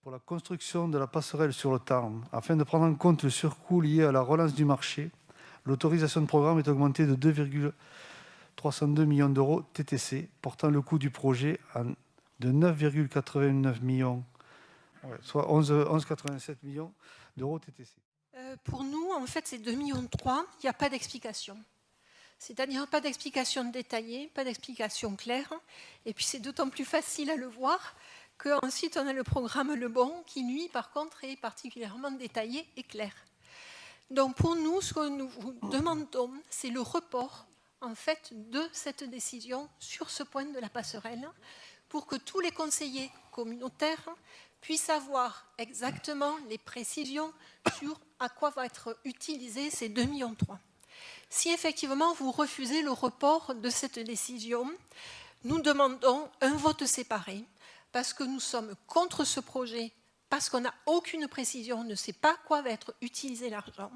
pour la construction de la passerelle sur le Tarn. Afin de prendre en compte le surcoût lié à la relance du marché, l'autorisation de programme est augmentée de 2,302 millions d'euros TTC, portant le coût du projet de 9,89 millions, soit 11,87 millions d'euros TTC. Pour nous, en fait, c'est 2,3 millions, il n'y a pas d'explication. C'est-à-dire pas d'explication détaillée, pas d'explication claire. Et puis c'est d'autant plus facile à le voir qu'ensuite on a le programme Le Bon qui, lui, par contre, est particulièrement détaillé et clair. Donc pour nous, ce que nous vous demandons, c'est le report en fait, de cette décision sur ce point de la passerelle pour que tous les conseillers communautaires puissent avoir exactement les précisions sur à quoi va être utilisé ces 2,3 millions. Si effectivement vous refusez le report de cette décision, nous demandons un vote séparé parce que nous sommes contre ce projet, parce qu'on n'a aucune précision, on ne sait pas à quoi va être utilisé l'argent.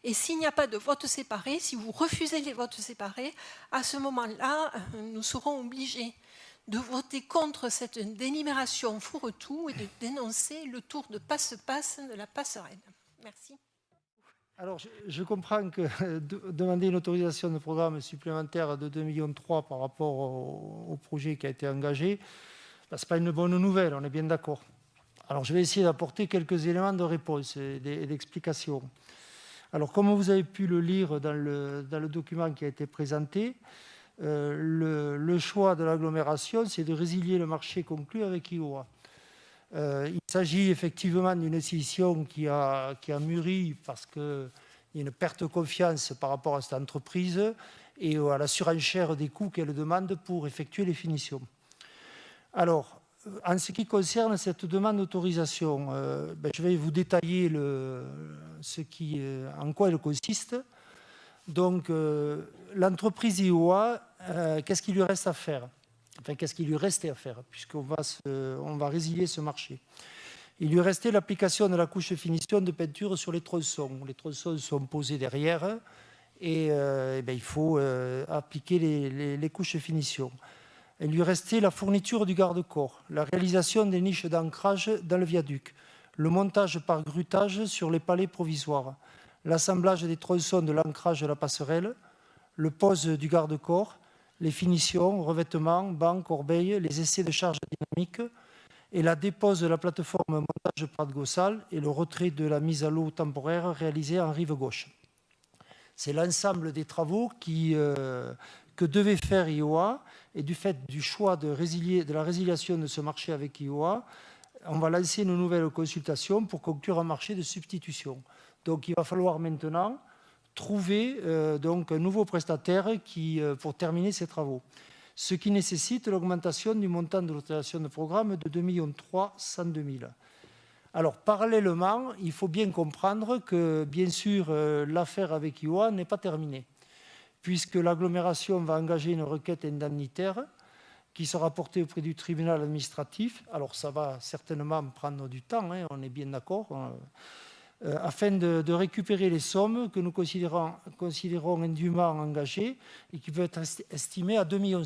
Et s'il n'y a pas de vote séparé, si vous refusez les votes séparés, à ce moment-là, nous serons obligés de voter contre cette délibération fourre-tout et de dénoncer le tour de passe-passe de la passerelle. Merci. Alors, je comprends que demander une autorisation de programme supplémentaire de 2,3 millions par rapport au projet qui a été engagé, ce n'est pas une bonne nouvelle, on est bien d'accord. Alors, je vais essayer d'apporter quelques éléments de réponse et d'explication. Alors, comme vous avez pu le lire dans le document qui a été présenté, le choix de l'agglomération, c'est de résilier le marché conclu avec IOA. Il s'agit effectivement d'une décision qui a mûri parce qu'il y a une perte de confiance par rapport à cette entreprise et à la surenchère des coûts qu'elle demande pour effectuer les finitions. Alors, en ce qui concerne cette demande d'autorisation, je vais vous détailler en quoi elle consiste. Donc, l'entreprise IOA, qu'est-ce qu'il lui reste à faire ? Enfin, qu'est-ce qu'il lui restait à faire, puisqu'on va résilier ce marché. Il lui restait l'application de la couche de finition de peinture sur les tronçons. Les tronçons sont posés derrière et il faut appliquer les couches de finition. Il lui restait la fourniture du garde-corps, la réalisation des niches d'ancrage dans le viaduc, le montage par grutage sur les palets provisoires, l'assemblage des tronçons de l'ancrage de la passerelle, le pose du garde-corps, les finitions, revêtements, bancs, corbeilles, les essais de charge dynamique et la dépose de la plateforme montage par Gossal et le retrait de la mise à l'eau temporaire réalisée en rive gauche. C'est l'ensemble des travaux que devait faire IOA et du fait du choix de la résiliation de ce marché avec IOA, on va lancer une nouvelle consultation pour conclure un marché de substitution. Donc il va falloir maintenant trouver donc un nouveau prestataire pour terminer ces travaux, ce qui nécessite l'augmentation du montant de l'autorisation de programme de 2,302 millions. Alors, parallèlement, il faut bien comprendre que, bien sûr, l'affaire avec IOA n'est pas terminée, puisque l'agglomération va engager une requête indemnitaire qui sera portée auprès du tribunal administratif. Alors, ça va certainement prendre du temps, on est bien d'accord, afin de récupérer les sommes que nous considérons indûment engagées et qui peuvent être estimées à 2,5 millions.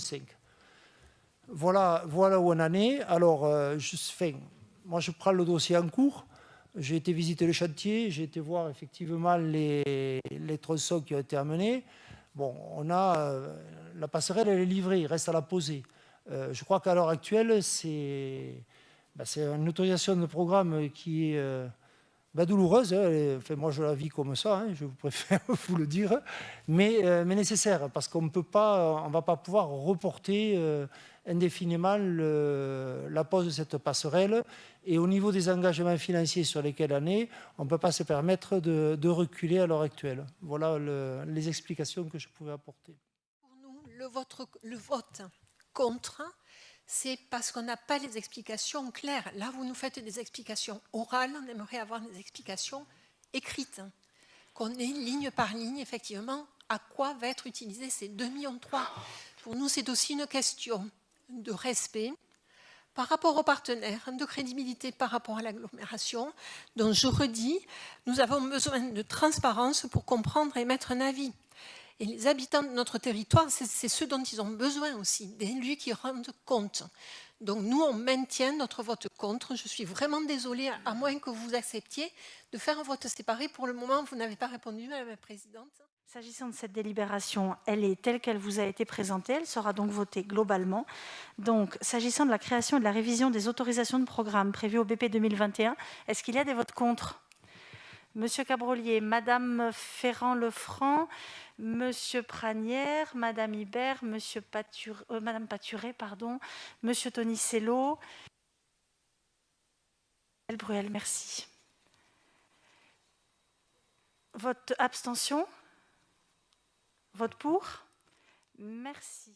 Voilà où on en est. Alors, moi, je prends le dossier en cours. J'ai été visiter le chantier, j'ai été voir effectivement les tronçons qui ont été amenés. Bon, la passerelle, elle est livrée, il reste à la poser. Je crois qu'à l'heure actuelle, c'est une autorisation de programme qui est douloureuse. Enfin, moi, je la vis comme ça, je préfère vous le dire, mais nécessaire, parce qu'on ne va pas pouvoir reporter indéfiniment la pose de cette passerelle. Et au niveau des engagements financiers sur lesquels on est, on ne peut pas se permettre de reculer à l'heure actuelle. Voilà les explications que je pouvais apporter. Pour nous, le vote contre, c'est parce qu'on n'a pas les explications claires. Là, vous nous faites des explications orales, on aimerait avoir des explications écrites, qu'on ait ligne par ligne, effectivement, à quoi va être utilisé ces 2,3 millions. Pour nous, c'est aussi une question de respect par rapport aux partenaires, de crédibilité par rapport à l'agglomération. Donc, je redis, nous avons besoin de transparence pour comprendre et mettre un avis. Et les habitants de notre territoire, c'est ce dont ils ont besoin aussi, d'élus qui rendent compte. Donc nous, on maintient notre vote contre. Je suis vraiment désolée, à moins que vous acceptiez de faire un vote séparé. Pour le moment, vous n'avez pas répondu, Madame la Présidente. S'agissant de cette délibération, elle est telle qu'elle vous a été présentée, elle sera donc votée globalement. Donc, s'agissant de la création et de la révision des autorisations de programme prévues au BP 2021, est-ce qu'il y a des votes contre ? Monsieur Cabrolier, Madame Ferrand-Lefranc, Monsieur Pranière, Madame Ibert, Madame Paturé, pardon, Monsieur Tonicello. Bruel, merci. Vote abstention ? Vote pour ? Merci.